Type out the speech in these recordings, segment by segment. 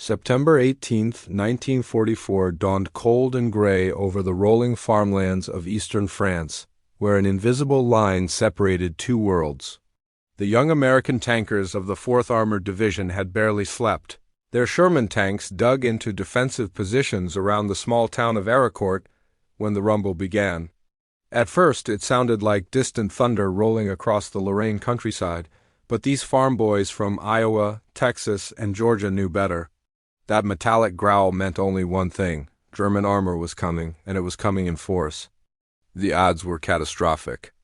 September 18th, 1944 dawned cold and gray over the rolling farmlands of eastern France, where an invisible line separated two worlds. The young American tankers of the 4th Armored Division had barely slept. Their Sherman tanks dug into defensive positions around the small town of Arracourt when the rumble began. At first, it sounded like distant thunder rolling across the Lorraine countryside, but these farm boys from Iowa, Texas, and Georgia knew better. That metallic growl meant only one thing: German armor was coming, and it was coming in force. The odds were catastrophic.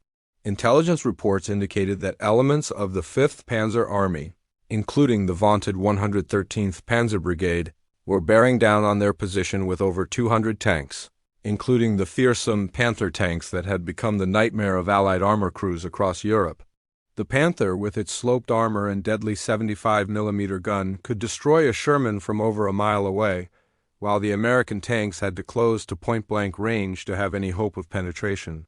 Intelligence reports indicated that elements of the 5th Panzer Army, including the vaunted 113th Panzer Brigade, were bearing down on their position with over 200 tanks, including the fearsome Panther tanks that had become the nightmare of Allied armor crews across Europe. The Panther, with its sloped armor and deadly 75mm gun, could destroy a Sherman from over a mile away, while the American tanks had to close to point-blank range to have any hope of penetration.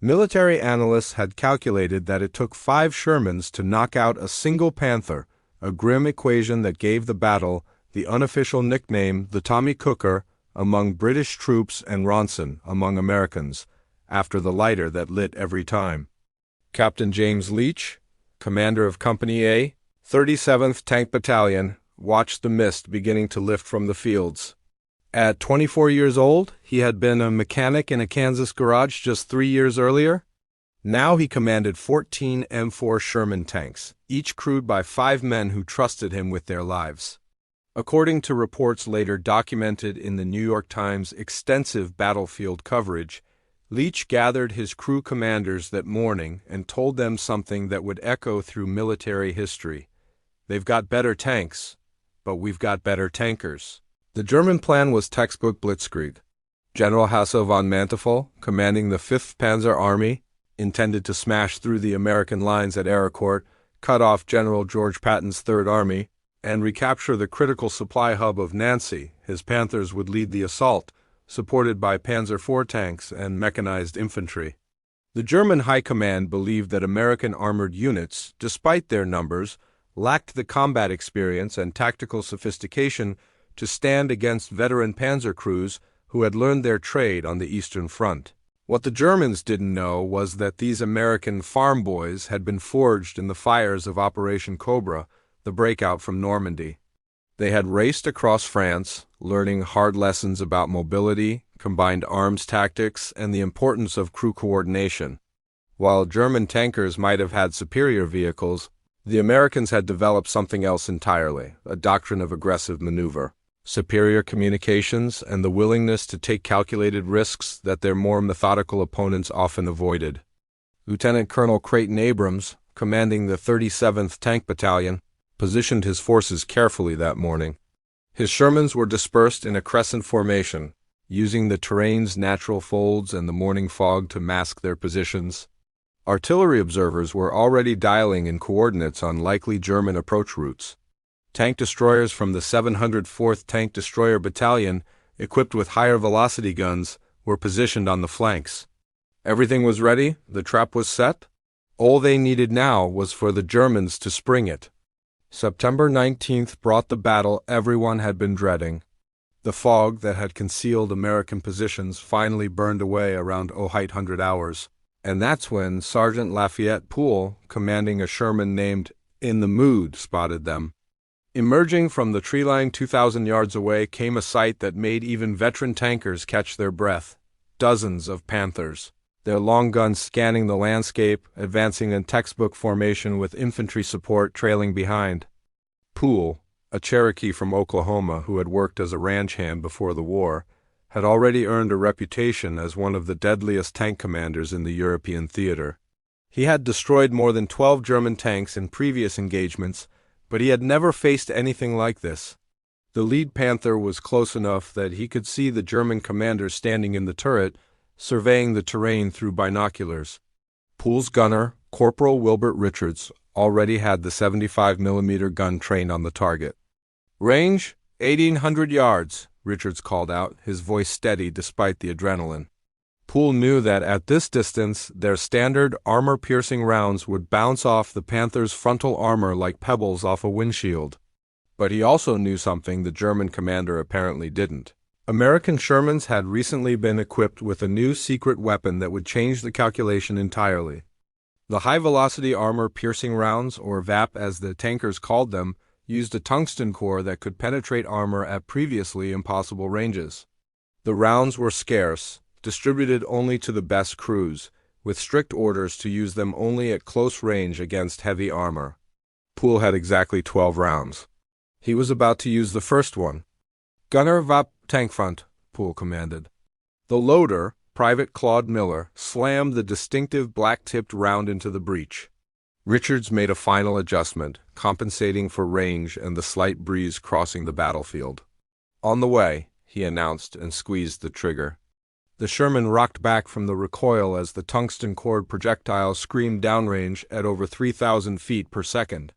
Military analysts had calculated that it took 5 Shermans to knock out a single Panther, a grim equation that gave the battle the unofficial nickname the Tommy Cooker among British troops and Ronson among Americans, after the lighter that lit every time. Captain James Leach, commander of Company A, 37th Tank Battalion, watched the mist beginning to lift from the fields. At 24 years old, he had been a mechanic in a Kansas garage just 3 years earlier. Now he commanded 14 M4 Sherman tanks, each crewed by 5 men who trusted him with their lives. According to reports later documented in the New York Times' extensive battlefield coverage, Leach gathered his crew commanders that morning and told them something that would echo through military history. They've got better tanks, but we've got better tankers. The German plan was textbook blitzkrieg. General Hasso von Manteuffel, commanding the 5th Panzer Army, intended to smash through the American lines at Arracourt, cut off General George Patton's 3rd Army, and recapture the critical supply hub of Nancy. His Panthers would lead the assault, supported by Panzer IV tanks and mechanized infantry. The German High Command believed that American armored units, despite their numbers, lacked the combat experience and tactical sophistication to stand against veteran panzer crews who had learned their trade on the Eastern Front. What the Germans didn't know was that these American farm boys had been forged in the fires of Operation Cobra, the breakout from Normandy. They had raced across France, learning hard lessons about mobility, combined arms tactics, and the importance of crew coordination. While German tankers might have had superior vehicles, the Americans had developed something else entirely: a doctrine of aggressive maneuver, superior communications, and the willingness to take calculated risks that their more methodical opponents often avoided. Lieutenant Colonel Creighton Abrams, commanding the 37th Tank Battalion, positioned his forces carefully that morning. His Shermans were dispersed in a crescent formation, using the terrain's natural folds and the morning fog to mask their positions. Artillery observers were already dialing in coordinates on likely German approach routes. Tank destroyers from the 704th Tank Destroyer Battalion, equipped with higher velocity guns, were positioned on the flanks. Everything was ready, the trap was set. All they needed now was for the Germans to spring it. September 19th brought the battle everyone had been dreading. The fog that had concealed American positions finally burned away around 0800 hours, and that's when Sergeant Lafayette Poole, commanding a Sherman named In the Mood, spotted them. Emerging from the tree line 2,000 yards away came a sight that made even veteran tankers catch their breath: dozens of Panthers, their long guns scanning the landscape, advancing in textbook formation with infantry support trailing behind. Poole, a Cherokee from Oklahoma who had worked as a ranch hand before the war, had already earned a reputation as one of the deadliest tank commanders in the European theater. He had destroyed more than 12 German tanks in previous engagements, but he had never faced anything like this. The lead Panther was close enough that he could see the German commander standing in the turret, surveying the terrain through binoculars. Poole's gunner, Corporal Wilbert Richards, already had the 75mm gun trained on the target. "Range, 1,800 yards, Richards called out, his voice steady despite the adrenaline. Poole knew that at this distance, their standard armor-piercing rounds would bounce off the Panther's frontal armor like pebbles off a windshield. But he also knew something the German commander apparently didn't. American Shermans had recently been equipped with a new secret weapon that would change the calculation entirely. The high-velocity armor-piercing rounds, or VAP as the tankers called them, used a tungsten core that could penetrate armor at previously impossible ranges. The rounds were scarce, distributed only to the best crews, with strict orders to use them only at close range against heavy armor. Poole had exactly 12 rounds. He was about to use the first one. "Gunner VAP tank front," Poole commanded. The loader, Private Claude Miller, slammed the distinctive black-tipped round into the breech. Richards made a final adjustment, compensating for range and the slight breeze crossing the battlefield. "On the way," he announced and squeezed the trigger. The Sherman rocked back from the recoil as the tungsten-cored projectile screamed downrange at over 3,000 feet per second.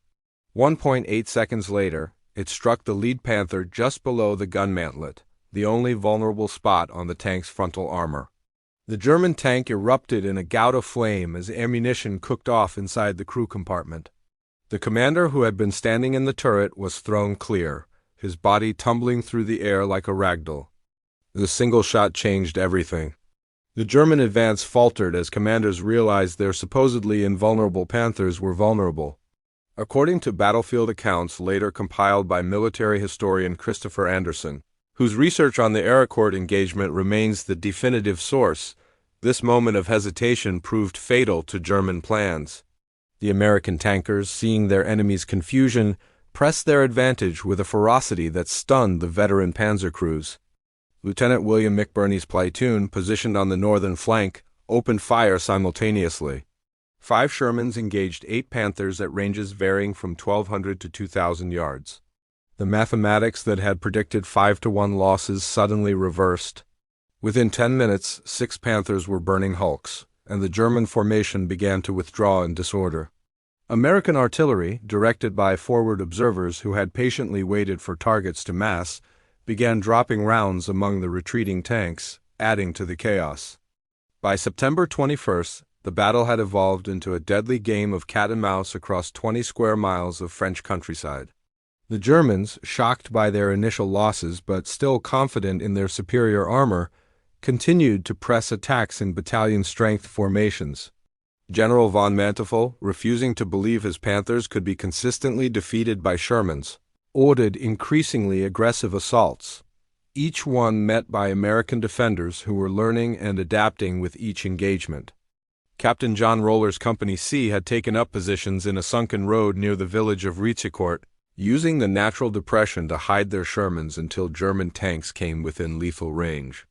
1.8 seconds later, it struck the lead Panther just below the gun mantlet, the only vulnerable spot on the tank's frontal armor. The German tank erupted in a gout of flame as ammunition cooked off inside the crew compartment. The commander, who had been standing in the turret, was thrown clear, his body tumbling through the air like a ragdoll. The single shot changed everything. The German advance faltered as commanders realized their supposedly invulnerable Panthers were vulnerable. According to battlefield accounts later compiled by military historian Christopher Anderson, whose research on the Arracourt engagement remains the definitive source, this moment of hesitation proved fatal to German plans. The American tankers, seeing their enemy's confusion, pressed their advantage with a ferocity that stunned the veteran panzer crews. Lieutenant William McBurney's platoon, positioned on the northern flank, opened fire simultaneously. 5 Shermans engaged 8 Panthers at ranges varying from 1,200 to 2,000 yards. The mathematics that had predicted 5-to-1 losses suddenly reversed. Within 10 minutes, 6 Panthers were burning hulks, and the German formation began to withdraw in disorder. American artillery, directed by forward observers who had patiently waited for targets to mass, began dropping rounds among the retreating tanks, adding to the chaos. By September 21st, the battle had evolved into a deadly game of cat and mouse across 20 square miles of French countryside. The Germans, shocked by their initial losses but still confident in their superior armor, continued to press attacks in battalion-strength formations. General von Manteuffel, refusing to believe his Panthers could be consistently defeated by Shermans, ordered increasingly aggressive assaults, each one met by American defenders who were learning and adapting with each engagement. Captain John Roller's Company C had taken up positions in a sunken road near the village of Arracourt, using the natural depression to hide their Shermans until German tanks came within lethal range.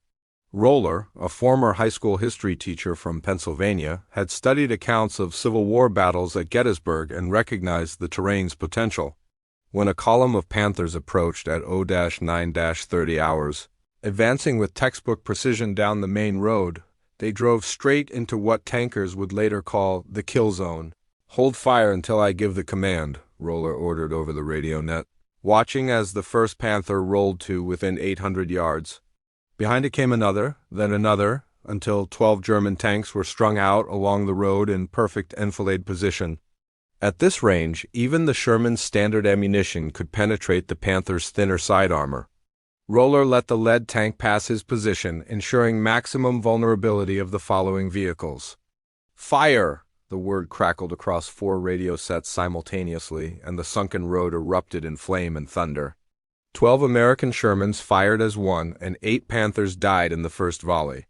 Roller, a former high school history teacher from Pennsylvania, had studied accounts of Civil War battles at Gettysburg and recognized the terrain's potential. When a column of Panthers approached at 0-9-30 hours, advancing with textbook precision down the main road, they drove straight into what tankers would later call the kill zone. "Hold fire until I give the command," Roller ordered over the radio net, watching as the first Panther rolled to within 800 yards. Behind it came another, then another, until 12 German tanks were strung out along the road in perfect enfilade position. At this range, even the Sherman's standard ammunition could penetrate the Panther's thinner side armor. Roller let the lead tank pass his position, ensuring maximum vulnerability of the following vehicles. "Fire!" The word crackled across 4 radio sets simultaneously, and the sunken road erupted in flame and thunder. 12 American Shermans fired as one, and 8 Panthers died in the first volley.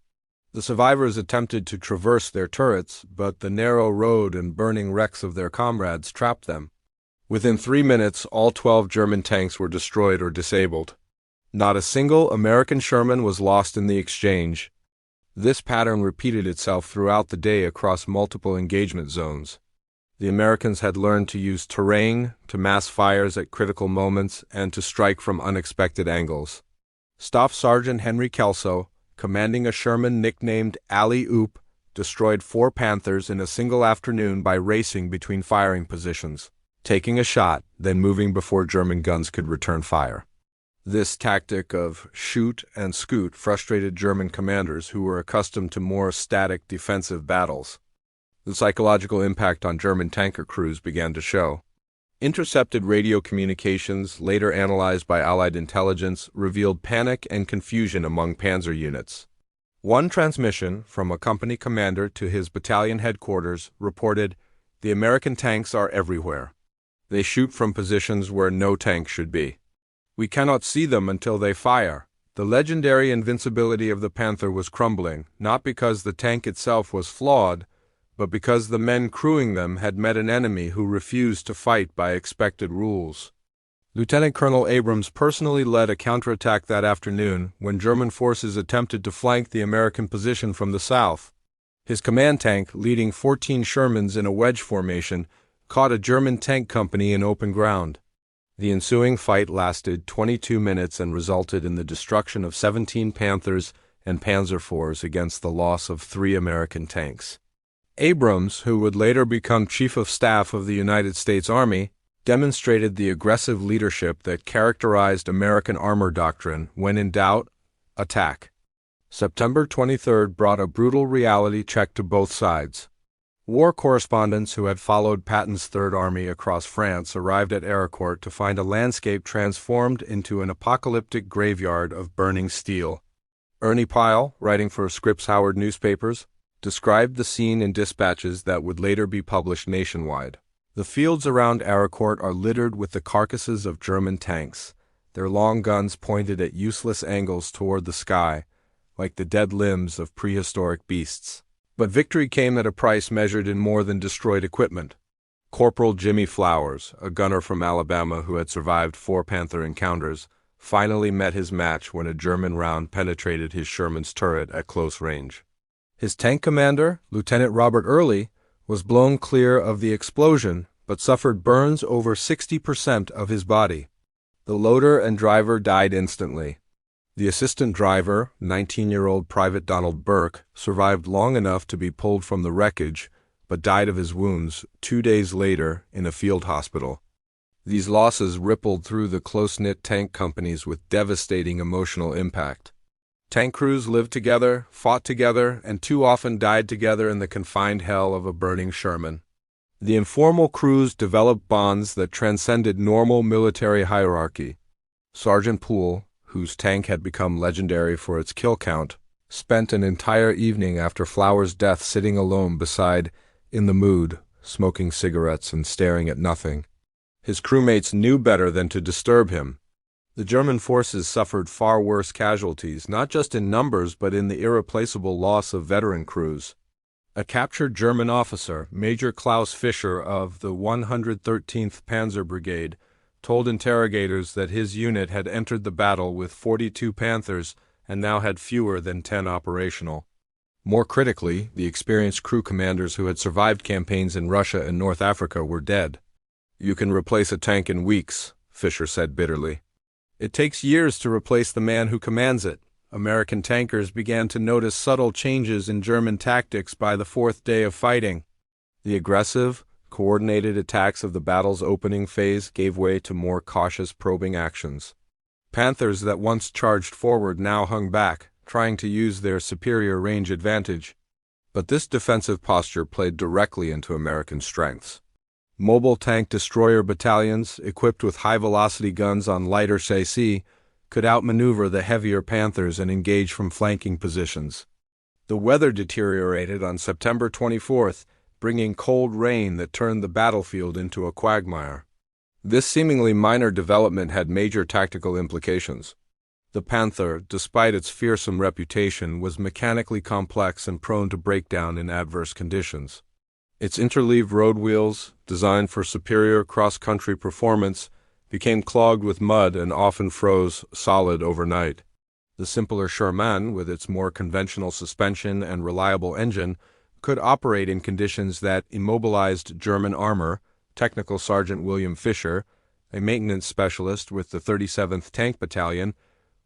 The survivors attempted to traverse their turrets, but the narrow road and burning wrecks of their comrades trapped them. Within 3 minutes, all 12 German tanks were destroyed or disabled. Not a single American Sherman was lost in the exchange. This pattern repeated itself throughout the day across multiple engagement zones. The Americans had learned to use terrain, to mass fires at critical moments, and to strike from unexpected angles. Staff Sergeant Henry Kelso, commanding a Sherman nicknamed Alley Oop, destroyed 4 Panthers in a single afternoon by racing between firing positions, taking a shot, then moving before German guns could return fire. This tactic of shoot and scoot frustrated German commanders who were accustomed to more static defensive battles. The psychological impact on German tanker crews began to show. Intercepted radio communications, later analyzed by Allied intelligence, revealed panic and confusion among panzer units. One transmission, from a company commander to his battalion headquarters, reported, "The American tanks are everywhere. They shoot from positions where no tank should be. We cannot see them until they fire." The legendary invincibility of the Panther was crumbling, not because the tank itself was flawed, but because the men crewing them had met an enemy who refused to fight by expected rules. Lieutenant Colonel Abrams personally led a counterattack that afternoon when German forces attempted to flank the American position from the south. His command tank, leading 14 Shermans in a wedge formation, caught a German tank company in open ground. The ensuing fight lasted 22 minutes and resulted in the destruction of 17 Panthers and Panzer IVs against the loss of 3 American tanks. Abrams, who would later become Chief of Staff of the United States Army, demonstrated the aggressive leadership that characterized American armor doctrine: when in doubt, attack. September 23 brought a brutal reality check to both sides. War correspondents who had followed Patton's Third Army across France arrived at Arracourt to find a landscape transformed into an apocalyptic graveyard of burning steel. Ernie Pyle, writing for Scripps Howard newspapers, described the scene in dispatches that would later be published nationwide. The fields around Arracourt are littered with the carcasses of German tanks, their long guns pointed at useless angles toward the sky, like the dead limbs of prehistoric beasts. But victory came at a price measured in more than destroyed equipment. Corporal Jimmy Flowers, a gunner from Alabama who had survived 4 Panther encounters, finally met his match when a German round penetrated his Sherman's turret at close range. His tank commander, Lieutenant Robert Early, was blown clear of the explosion, but suffered burns over 60% of his body. The loader and driver died instantly. The assistant driver, 19-year-old Private Donald Burke, survived long enough to be pulled from the wreckage, but died of his wounds 2 days later in a field hospital. These losses rippled through the close-knit tank companies with devastating emotional impact. Tank crews lived together, fought together, and too often died together in the confined hell of a burning Sherman. The informal crews developed bonds that transcended normal military hierarchy. Sergeant Poole, whose tank had become legendary for its kill count, spent an entire evening after Flowers' death sitting alone beside In the Mood, smoking cigarettes and staring at nothing. His crewmates knew better than to disturb him. The German forces suffered far worse casualties, not just in numbers but in the irreplaceable loss of veteran crews. A captured German officer, Major Klaus Fischer of the 113th Panzer Brigade, told interrogators that his unit had entered the battle with 42 Panthers and now had fewer than 10 operational. More critically, the experienced crew commanders who had survived campaigns in Russia and North Africa were dead. "You can replace a tank in weeks," Fischer said bitterly. "It takes years to replace the man who commands it." American tankers began to notice subtle changes in German tactics by the 4th day of fighting. The aggressive, coordinated attacks of the battle's opening phase gave way to more cautious probing actions. Panthers that once charged forward now hung back, trying to use their superior range advantage. But this defensive posture played directly into American strengths. Mobile tank destroyer battalions, equipped with high-velocity guns on lighter chassis, could outmaneuver the heavier Panthers and engage from flanking positions. The weather deteriorated on September 24th, bringing cold rain that turned the battlefield into a quagmire. This seemingly minor development had major tactical implications. The Panther, despite its fearsome reputation, was mechanically complex and prone to breakdown in adverse conditions. Its interleaved road wheels, designed for superior cross-country performance, became clogged with mud and often froze solid overnight. The simpler Sherman, with its more conventional suspension and reliable engine, could operate in conditions that immobilized German armor. Technical Sergeant William Fisher, a maintenance specialist with the 37th Tank Battalion,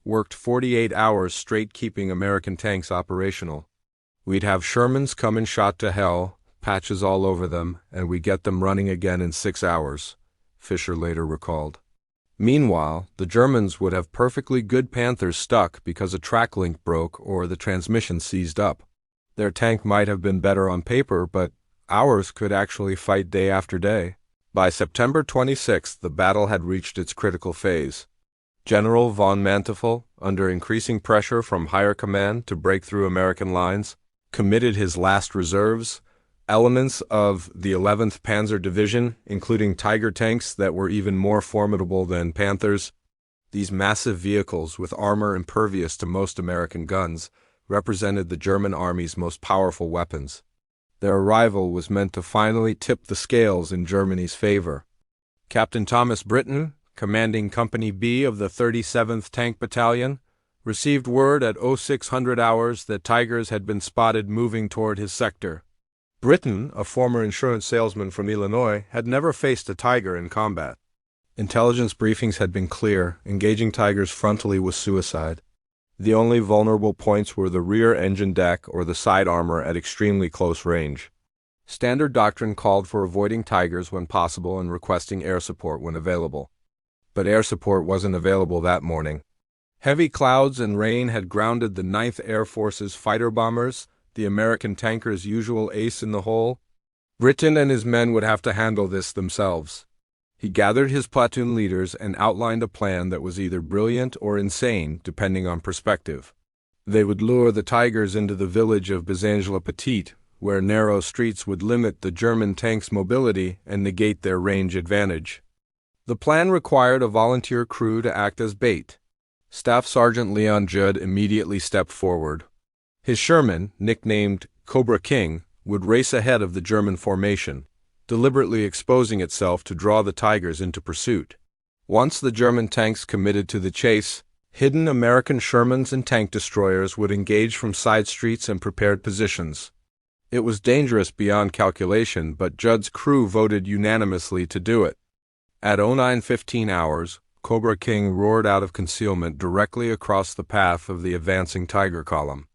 worked 48 hours straight keeping American tanks operational. "We'd have Shermans come and shot to hell, patches all over them, and we get them running again in 6 hours," Fisher later recalled. Meanwhile, the Germans would have perfectly good Panthers stuck because a track link broke or the transmission seized up. Their tank might have been better on paper, but ours could actually fight day after day. By September 26, the battle had reached its critical phase. General von Manteuffel, under increasing pressure from higher command to break through American lines, committed his last reserves, elements of the 11th Panzer Division, including Tiger tanks that were even more formidable than Panthers. These massive vehicles, with armor impervious to most American guns, represented the German army's most powerful weapons. Their arrival was meant to finally tip the scales in Germany's favor. Captain Thomas Britton, commanding Company B of the 37th Tank Battalion, received word at 0600 hours that Tigers had been spotted moving toward his sector. Britton, a former insurance salesman from Illinois, had never faced a Tiger in combat. Intelligence briefings had been clear: engaging Tigers frontally was suicide. The only vulnerable points were the rear engine deck or the side armor at extremely close range. Standard doctrine called for avoiding Tigers when possible and requesting air support when available. But air support wasn't available that morning. Heavy clouds and rain had grounded the 9th Air Force's fighter bombers, the American tanker's usual ace in the hole. Britton and his men would have to handle this themselves. He gathered his platoon leaders and outlined a plan that was either brilliant or insane, depending on perspective. They would lure the Tigers into the village of Bézange-le-Petit, where narrow streets would limit the German tanks' mobility and negate their range advantage. The plan required a volunteer crew to act as bait. Staff Sergeant Leon Judd immediately stepped forward. His Sherman, nicknamed Cobra King, would race ahead of the German formation, deliberately exposing itself to draw the Tigers into pursuit. Once the German tanks committed to the chase, hidden American Shermans and tank destroyers would engage from side streets and prepared positions. It was dangerous beyond calculation, but Judd's crew voted unanimously to do it. At 09:15 hours, Cobra King roared out of concealment directly across the path of the advancing Tiger column.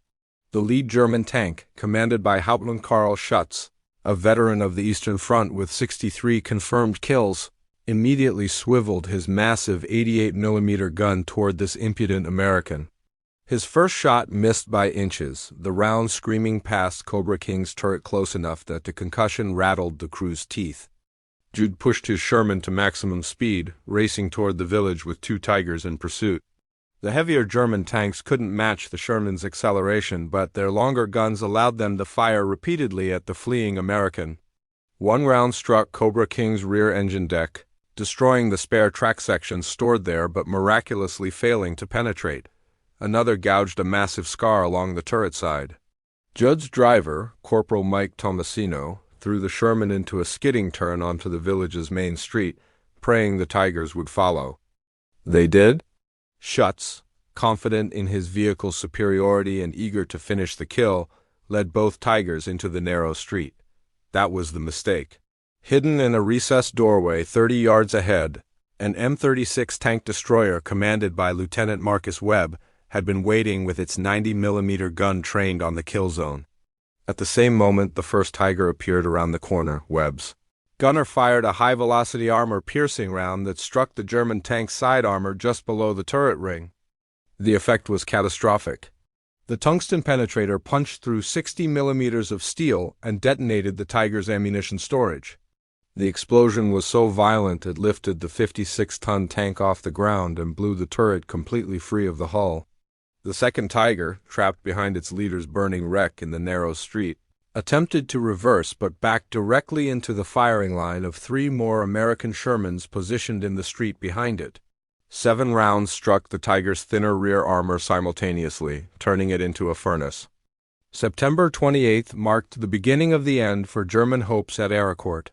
The lead German tank, commanded by Hauptmann Karl Schutz, a veteran of the Eastern Front with 63 confirmed kills, immediately swiveled his massive 88mm gun toward this impudent American. His first shot missed by inches, the round screaming past Cobra King's turret close enough that the concussion rattled the crew's teeth. Jude pushed his Sherman to maximum speed, racing toward the village with 2 Tigers in pursuit. The heavier German tanks couldn't match the Sherman's acceleration, but their longer guns allowed them to fire repeatedly at the fleeing American. One round struck Cobra King's rear engine deck, destroying the spare track section stored there but miraculously failing to penetrate. Another gouged a massive scar along the turret side. Judd's driver, Corporal Mike Tomasino, threw the Sherman into a skidding turn onto the village's main street, praying the Tigers would follow. They did. Schutz, confident in his vehicle's superiority and eager to finish the kill, led both Tigers into the narrow street. That was the mistake. Hidden in a recessed doorway 30 yards ahead, an M36 tank destroyer commanded by Lieutenant Marcus Webb had been waiting with its 90mm gun trained on the kill zone. At the same moment, the first Tiger appeared around the corner. Webb's gunner fired a high-velocity armor-piercing round that struck the German tank's side armor just below the turret ring. The effect was catastrophic. The tungsten penetrator punched through 60mm of steel and detonated the Tiger's ammunition storage. The explosion was so violent it lifted the 56-ton tank off the ground and blew the turret completely free of the hull. The second Tiger, trapped behind its leader's burning wreck in the narrow street, attempted to reverse but backed directly into the firing line of 3 more American Shermans positioned in the street behind it. 7 rounds struck the Tiger's thinner rear armor simultaneously, turning it into a furnace. September 28th marked the beginning of the end for German hopes at Arracourt.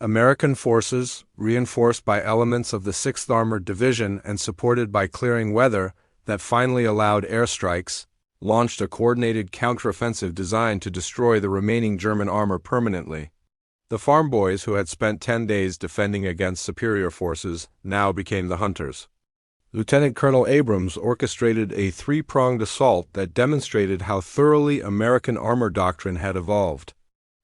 American forces, reinforced by elements of the 6th Armored Division and supported by clearing weather that finally allowed airstrikes, launched a coordinated counteroffensive designed to destroy the remaining German armor permanently. The farm boys who had spent 10 days defending against superior forces now became the hunters. Lieutenant Colonel Abrams orchestrated a 3-pronged assault that demonstrated how thoroughly American armor doctrine had evolved.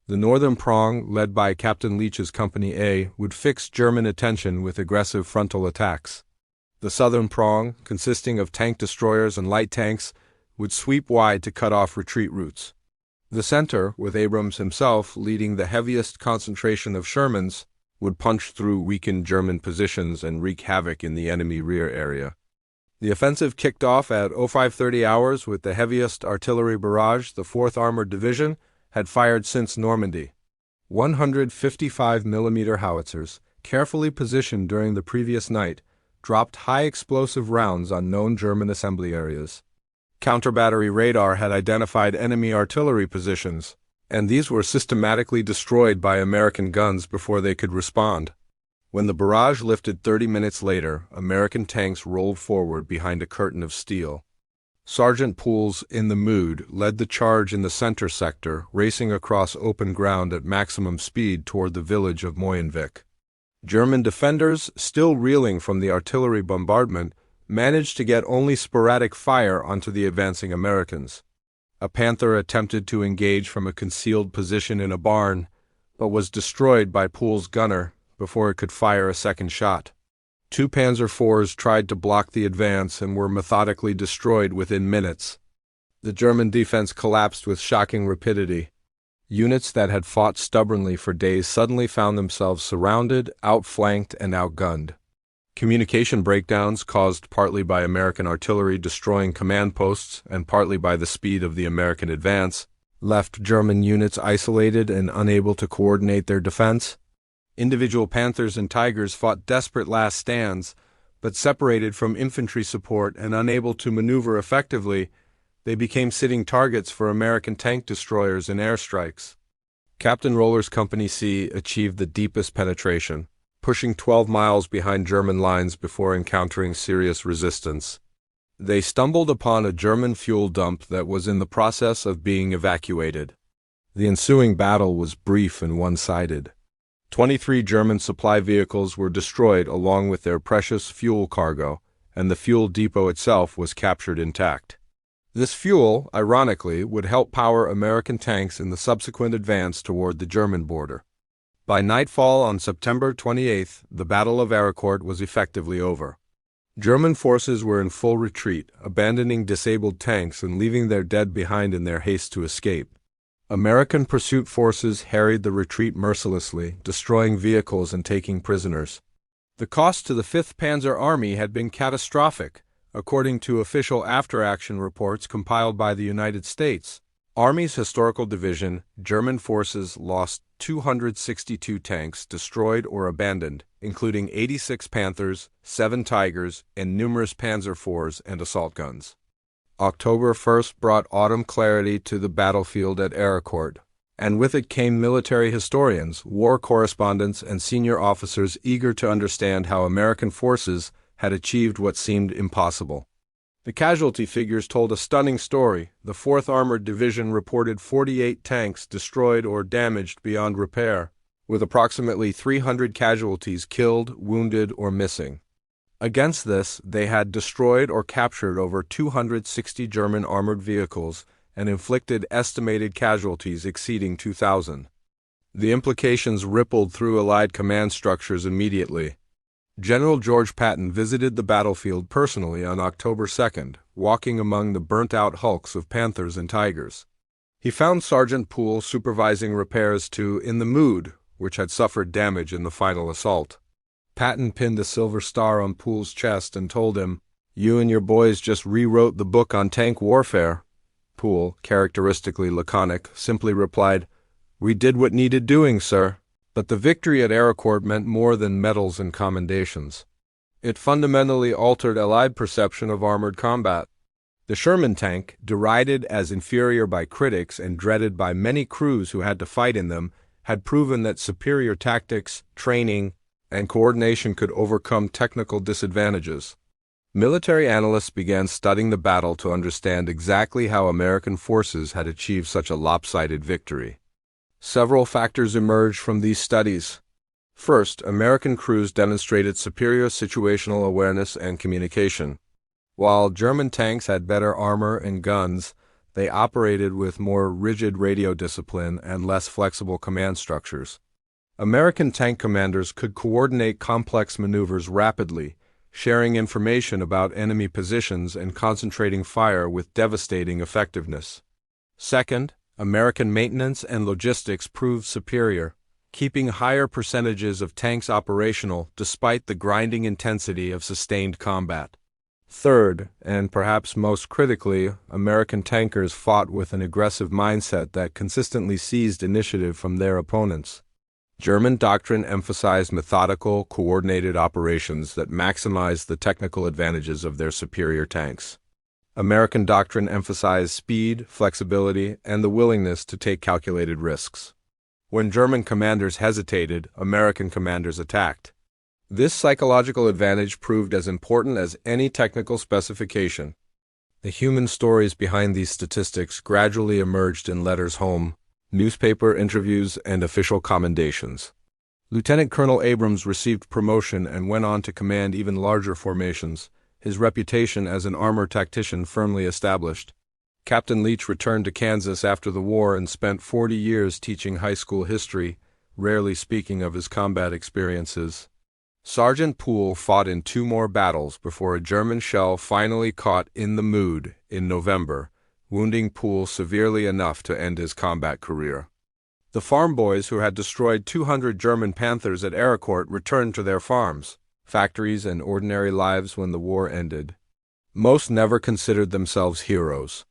The northern prong, led by Captain Leach's Company A, would fix German attention with aggressive frontal attacks. The southern prong, consisting of tank destroyers and light tanks, would sweep wide to cut off retreat routes. The center, with Abrams himself leading the heaviest concentration of Shermans, would punch through weakened German positions and wreak havoc in the enemy rear area. The offensive kicked off at 0530 hours with the heaviest artillery barrage the 4th Armored Division had fired since Normandy. 155mm howitzers, carefully positioned during the previous night, dropped high-explosive rounds on known German assembly areas. Counter-battery radar had identified enemy artillery positions, and these were systematically destroyed by American guns before they could respond. When the barrage lifted 30 minutes later, American tanks rolled forward behind a curtain of steel. Sergeant Poole's In the Mood led the charge in the center sector, racing across open ground at maximum speed toward the village of Moyenvik. German defenders, still reeling from the artillery bombardment, managed to get only sporadic fire onto the advancing Americans. A Panther attempted to engage from a concealed position in a barn, but was destroyed by Poole's gunner before it could fire a second shot. 2 Panzer IVs tried to block the advance and were methodically destroyed within minutes. The German defense collapsed with shocking rapidity. Units that had fought stubbornly for days suddenly found themselves surrounded, outflanked, and outgunned. Communication breakdowns, caused partly by American artillery destroying command posts and partly by the speed of the American advance, left German units isolated and unable to coordinate their defense. Individual Panthers and Tigers fought desperate last stands, but separated from infantry support and unable to maneuver effectively, they became sitting targets for American tank destroyers and airstrikes. Captain Roller's Company C achieved the deepest penetration, pushing 12 miles behind German lines before encountering serious resistance. They stumbled upon a German fuel dump that was in the process of being evacuated. The ensuing battle was brief and one-sided. 23 German supply vehicles were destroyed along with their precious fuel cargo, and the fuel depot itself was captured intact. This fuel, ironically, would help power American tanks in the subsequent advance toward the German border. By nightfall on September 28th, the Battle of Arracourt was effectively over. German forces were in full retreat, abandoning disabled tanks and leaving their dead behind in their haste to escape. American pursuit forces harried the retreat mercilessly, destroying vehicles and taking prisoners. The cost to the 5th Panzer Army had been catastrophic, according to official after-action reports compiled by the United States. Army's Historical Division, German forces lost 262 tanks destroyed or abandoned, including 86 Panthers, 7 Tigers, and numerous Panzer IVs and assault guns. October 1st brought autumn clarity to the battlefield at Arracourt, and with it came military historians, war correspondents, and senior officers eager to understand how American forces had achieved what seemed impossible. The casualty figures told a stunning story. The 4th Armored Division reported 48 tanks destroyed or damaged beyond repair, with approximately 300 casualties killed, wounded, or missing. Against this, they had destroyed or captured over 260 German armored vehicles and inflicted estimated casualties exceeding 2,000. The implications rippled through Allied command structures immediately. General George Patton visited the battlefield personally on October 2nd, walking among the burnt-out hulks of Panthers and Tigers. He found Sergeant Poole supervising repairs to In the Mood, which had suffered damage in the final assault. Patton pinned a silver star on Poole's chest and told him, "You and your boys just rewrote the book on tank warfare." Poole, characteristically laconic, simply replied, "We did what needed doing, sir." But the victory at Arracourt meant more than medals and commendations. It fundamentally altered Allied perception of armored combat. The Sherman tank, derided as inferior by critics and dreaded by many crews who had to fight in them, had proven that superior tactics, training, and coordination could overcome technical disadvantages. Military analysts began studying the battle to understand exactly how American forces had achieved such a lopsided victory. Several factors emerged from these studies. First, American crews demonstrated superior situational awareness and communication. While German tanks had better armor and guns, they operated with more rigid radio discipline and less flexible command structures. American tank commanders could coordinate complex maneuvers rapidly, sharing information about enemy positions and concentrating fire with devastating effectiveness. Second, American maintenance and logistics proved superior. keeping higher percentages of tanks operational despite the grinding intensity of sustained combat. Third, and perhaps most critically, American tankers fought with an aggressive mindset that consistently seized initiative from their opponents. German doctrine emphasized methodical, coordinated operations that maximized the technical advantages of their superior tanks. American doctrine emphasized speed, flexibility, and the willingness to take calculated risks. When German commanders hesitated, American commanders attacked. This psychological advantage proved as important as any technical specification. The human stories behind these statistics gradually emerged in letters home, newspaper interviews, and official commendations. Lieutenant Colonel Abrams received promotion and went on to command even larger formations, his reputation as an armor tactician firmly established. Captain Leach returned to Kansas after the war and spent 40 years teaching high school history, rarely speaking of his combat experiences. Sergeant Poole fought in 2 more battles before a German shell finally caught in the Mood in November, wounding Poole severely enough to end his combat career. The farm boys who had destroyed 200 German Panthers at Arracourt returned to their farms, factories, and ordinary lives when the war ended. Most never considered themselves heroes.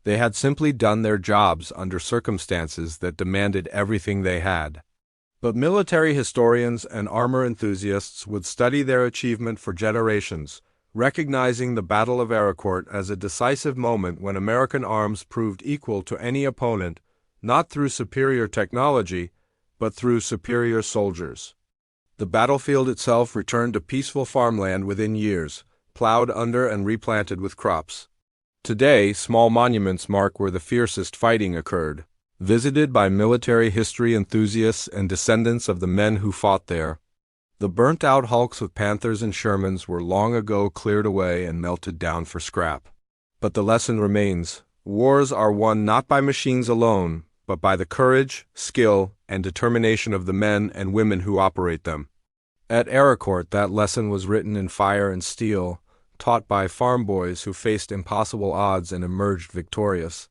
They had simply done their jobs under circumstances that demanded everything they had. But military historians and armor enthusiasts would study their achievement for generations, recognizing the Battle of Arracourt as a decisive moment when American arms proved equal to any opponent, not through superior technology, but through superior soldiers. The battlefield itself returned to peaceful farmland within years, plowed under and replanted with crops. Today, small monuments mark where the fiercest fighting occurred, visited by military history enthusiasts and descendants of the men who fought there. The burnt-out hulks of Panthers and Shermans were long ago cleared away and melted down for scrap. But the lesson remains: wars are won not by machines alone, but by the courage, skill, and determination of the men and women who operate them. At Arracourt, that lesson was written in fire and steel, taught by farm boys who faced impossible odds and emerged victorious.